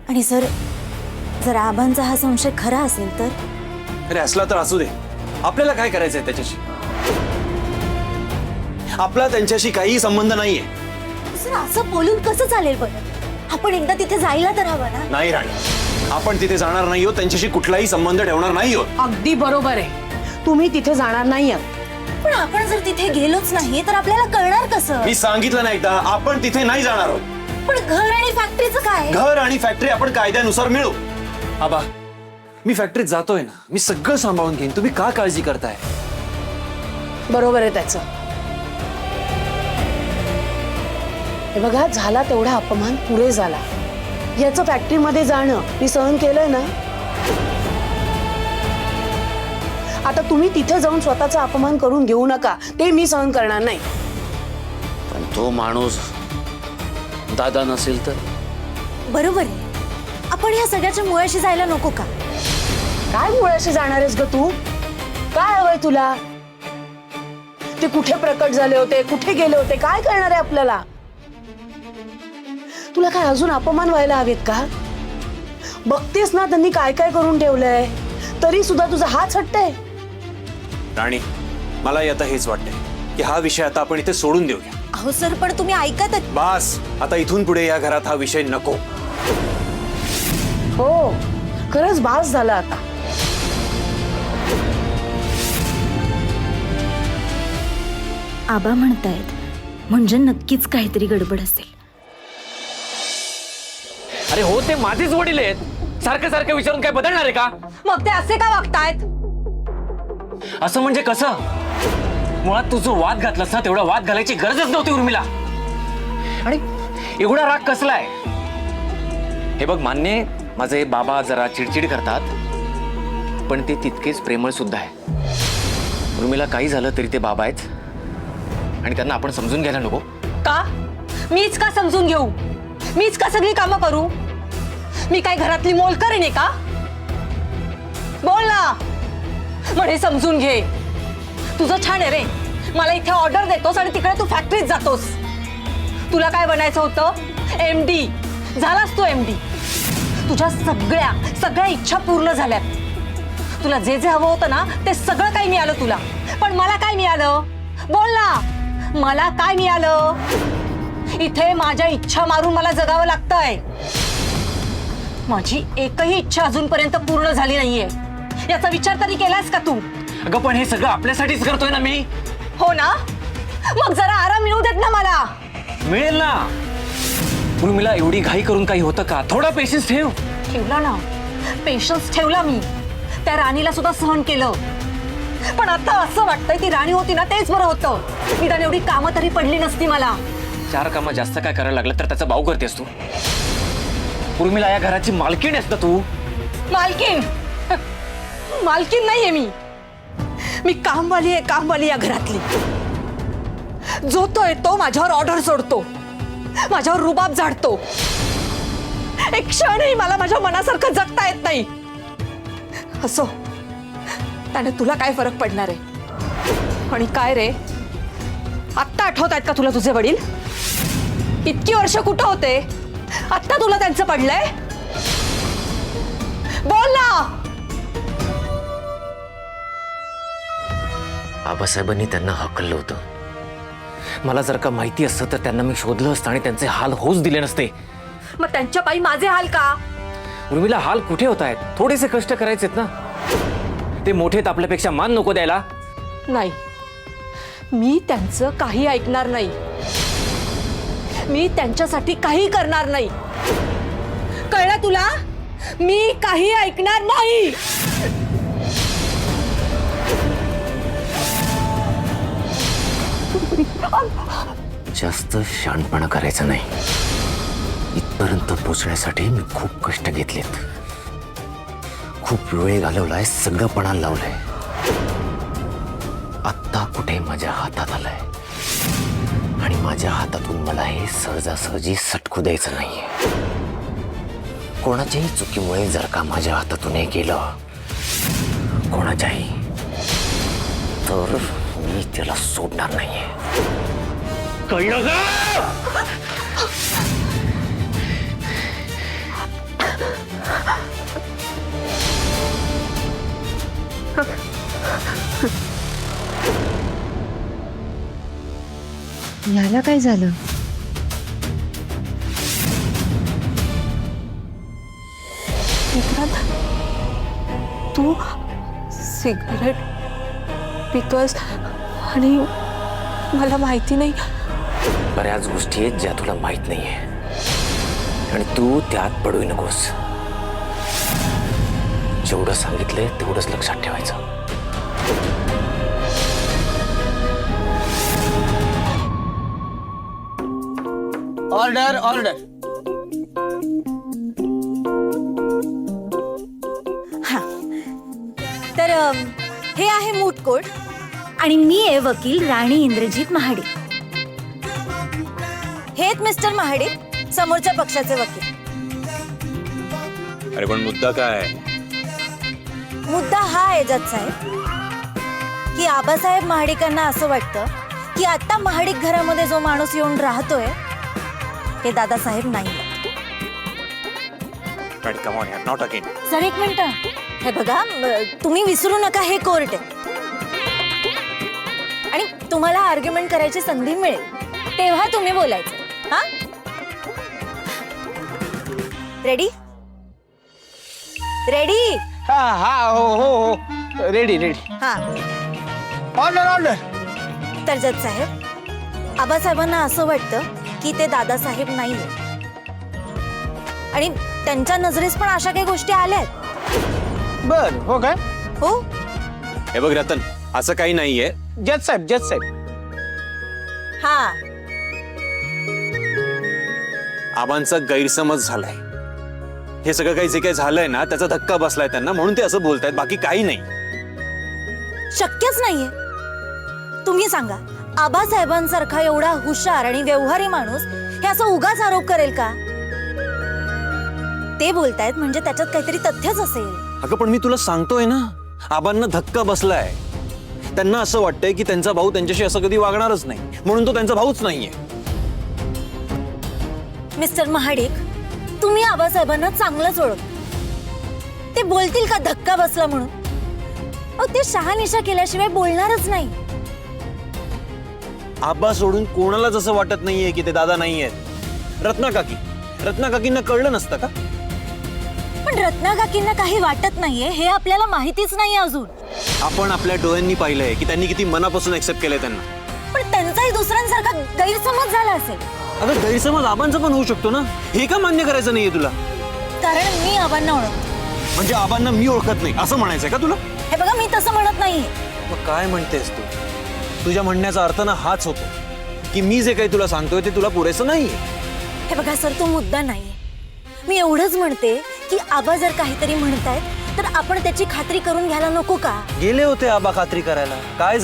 आणि जर जर आबांचा हा संशय खरा असेल तर? अरे असला तर असू दे, आपल्याला काय करायचंय त्याच्याशी? आपला त्यांच्याशी काही संबंध नाहीये. सर असं बोलून कसं चालेल बरं? आपण एकदा तिथे जायला तर हवं ना. नाही राणी, आपण तिथे जाणार नाही आहोत, त्यांच्याशी कुठलाही संबंध ठेवणार नाही आहोत. अगदी बरोबर आहे, तुम्ही तिथे जाणार नाही आहात. पण आपण जर तिथे गेलोच नाही तर आपल्याला कळणार कसं? मी सांगितलं नाही एकदा, आपण तिथे नाही जाणार आहोत. पण घर आणि फॅक्टरीचं काय? घर आणि फॅक्टरी आपण कायद्यानुसार मिळू. आबा, मी फॅक्टरीत जातोय ना, मी सगळं सांभाळून घेईन. तुम्ही का काळजी करताय? बरोबर आहे त्याचं. हे बघा, झाला तेवढा अपमान पुरे झाला. याचं फॅक्टरीमध्ये जाणं मी सहन केलंय ना. आता तुम्ही तिथे जाऊन स्वतःचा अपमान करून घेऊ नका, ते मी सहन करणार नाही. पण तो माणूस दादा नसेल तर? बरोबर आहे, आपण या सगळ्याच्या मुळाशी जायला नको का? काय मुळाशी जाणार आहेस ग तू? काय हवंय तुला? ते कुठे प्रकट झाले होते, कुठे गेले होते, काय करणार आहे आपल्याला? तुला काय अजून अपमान व्हायला हवेत का? बघतेस ना त्यांनी काय काय करून ठेवलंय, तरी सुद्धा तुझा हात हटतंय. राणी, मलाही आता हेच वाटतंय की हा विषय आता आपण इथे सोडून देऊया. अहो सर, पण तुम्ही ऐकत बस, आता इथून पुढे या घरात हा विषय नको. हो, खरंच बास झाला आता. आबा म्हणतायत म्हणजे नक्कीच काहीतरी गडबड असेल. अरे हो, ते माझेच वडील आहेत. सारखं सारखं विचारून काय बदलणार आहे का? मग ते असे का वागतायत? असं म्हणजे कसं? मुळात तू जो वाद घातलास ना, तेवढा वाद घालायची गरजच नव्हती उर्मिला. आणि एवढा राग कसलाय? हे बघ, मान्य आहे, माझे बाबा जरा चिडचिड करतात, पण ते तितकेच प्रेमळ सुद्धा आहे. उर्मिला, काही झालं तरी ते बाबा आहेत आणि त्यांना आपण समजून घ्यायला नको का? मीच का समजून घेऊ? मीच का सगळी कामं करू? मी काय घरातली मोलकरीण आहे का? बोल ना, म्हणे समजून घे. तुझं छान आहे रे, मला इथे ऑर्डर देतोस आणि तिकडे तू फॅक्टरीत जातोस. तुला काय बनायचं होतं? MD झालास तू. MD. तुझ्या सगळ्या इच्छा पूर्ण झाल्यात. तुला जे जे हवं होतं ना, ते सगळं काही मिळालं तुला. पण मला काय मिळालं? बोल ना, मला काय मिळालं? इथे माझ्या इच्छा मारून मला जगावं लागतंय. माझी एकही इच्छा अजूनपर्यंत पूर्ण झाली नाहीये. याचा विचार तरी केलास का तू? अगं, पण हे सगळं आपल्यासाठीच करतोय ना मी. हो ना, मग जरा आराम मिळू देत ना मला. मिळेल ना. उर्मिला, एवढी घाई करून काही होतं का? थोडा पेशन्स ठेव. ठेवला ना, पेशन्स ठेवला मी. त्या राणीला सुद्धा सहन केलं. पण आता असं वाटतंय ती राणी होती ना, तेच बरं होतं. निदान एवढी कामं तरी पडली नसती मला. 4 कामं जास्त काय करायला लागलं तर त्याचा भाव करतेस तू. उर्मिला, या घराची मालकीण आहेस ना तू. मालकीन? मालकीन नाहीये मी. मी कामवाली आहे, कामवाली या घरातली. जो तो येतो माझ्यावर ऑर्डर सोडतो, माझ्यावर रुबाब झाडतो. एक क्षणही मला माझ्या मनासारखं जगता येत नाही. असो, त्याने तुला काय फरक पडणार आहे? आणि काय रे, आत्ता आठवत आहेत का तुला तुझे वडील? इतकी वर्ष कुठं होते? आत्ता तुला त्यांचं पडलंय? बोल ना. आबासाहेबांनी त्यांना हकललं होतं. मला जर का माहिती असतं तर त्यांना मी शोधलं असतं आणि त्यांचे हाल होऊच दिले नसते. मग त्यांच्या पायी माझे हाल का? उर्मिला, हाल कुठे होत आहेत? थोडेसे कष्ट करायचेत ना. ते मोठेत, आपल्यापेक्षा मान नको द्यायला. नाही, मी त्यांचं काही ऐकणार नाही. मी त्यांच्यासाठी काही करणार नाही. कळलं तुला? मी काही ऐकणार नाही. जास्त शहाणपणा करायचा नाही. इथपर्यंत पोचण्यासाठी मी खूप कष्ट घेतलेत, खूप वेळ घालवलाय, सगळं पणाला लावलंय. आत्ता कुठे माझ्या हातात आलंय आणि माझ्या हातातून मला हे सहजासहजी सटकू द्यायचं नाहीये. कोणाच्याही चुकीमुळे जर का माझ्या हातातून हे गेलं, कोणाच्याही, तर मी त्याला सोडणार नाहीये. कळलं का? याला काय झालं? विक्रांत, तू सिगारेट पितोयस आणि मला माहिती नाही. बऱ्याच गोष्टी आहेत ज्या तुला माहित नाहीये आणि तू त्यात पडू नकोस. जेवढं सांगितलंय तेवढंच लक्षात ठेवायचं. Order order. तर हे आहे मूट कोर्ट आणि मी आहे वकील राणी इंद्रजीत महाडिक. हे आहेत मिस्टर महाडिक, समोरच्या पक्षाचे वकील. अरे पण मुद्दा काय आहे? मुद्दा हा आहे जज साहेब की आबासाहेब महाडिकांना असं वाटतं की आता महाडिक घरामध्ये जो माणूस येऊन राहतोय ते दादासाहेब नाही. सर एक मिनिट, हे बघा, तुम्ही विसरू नका हे कोर्ट आहे आणि तुम्हाला आर्ग्युमेंट करायची संधी मिळेल तेव्हा तुम्ही बोलायचं. हा, रेडी? रेडी? हा हा हो हो हो रेडी रेडी. हा, ऑर्डर ऑर्डर. तर जज साहेब, आबासाहेबांना असं वाटतं की ते दादासाहेब नाहीये आणि त्यांच्या नजरेस पण अशा काही गोष्टी आल्या आहेत. बर हो काय? हो, हे बघ रतन, असं काही नाहीये. जज साहेब जज साहेब. हा, आबांचा गैरसमज झालाय. हे सगळं काही जे काही झालंय ना त्याचा धक्का बसलाय त्यांना, म्हणून ते असं बोलतायत, बाकी काही नाही. शक्यच नाहीये. तुम्ही सांगा, आबासाहेबांसारखा एवढा हुशार आणि व्यवहारी माणूस हे असं उगाच आरोप करेल का? ते बोलतायत म्हणजे त्याच्यात काहीतरी तथ्यच असेल. अगं पण मी तुला सांगतोय ना, आबांना धक्का बसलाय. त्यांना असं वाटतंय की त्यांचा भाऊ त्यांच्याशी असं कधी वागणारच नाही, म्हणून तो त्यांचा भाऊच नाहीये. मिस्टर महाडिक, तुम्ही आबासाहेबांना चांगलंच ओळख. ते बोलतील का धक्का बसला म्हणून? अहो, ते शहानिशा केल्याशिवाय बोलणारच नाही. आबा सोडून कोणालाच असं वाटत नाहीये की ते दादा नाहीयेत. रत्ना काकींना कळलं नसतं का? पण रत्ना काकींना काही वाटत नाहीये हे आपल्याला माहितीच नाही अजून. आपण आपल्या डोळ्यांनी पाहिलंय की त्यांनी किती मनापासून एक्सेप्ट केलंय त्यांना. पण त्यांचाही दुसऱ्यांसारखा गैरसमज झाला असेल. अगं गैरसमज आबांचा पण होऊ शकतो ना, हे का मान्य करायचं नाहीये तुला? कारण मी आबांना ओळखते. म्हणजे आबांना मी ओळखत नाही असं म्हणायचंय का तुला? हे बघा, मी तसं म्हणत नाहीये. मग काय म्हणतेस तू? तुझ्या म्हणण्याचा अर्थ ना हाच होतो की मी जे काही तुला सांगतोय ते तुला पुरेसं नाहीये. हे बघा सर, तो मुद्दा नाहीये. मी एवढंच म्हणते की आबा जर काहीतरी म्हणतायत तर आपण त्याची खात्री करून घ्यायला नको का? गेले होते आबा खात्री करायला, काय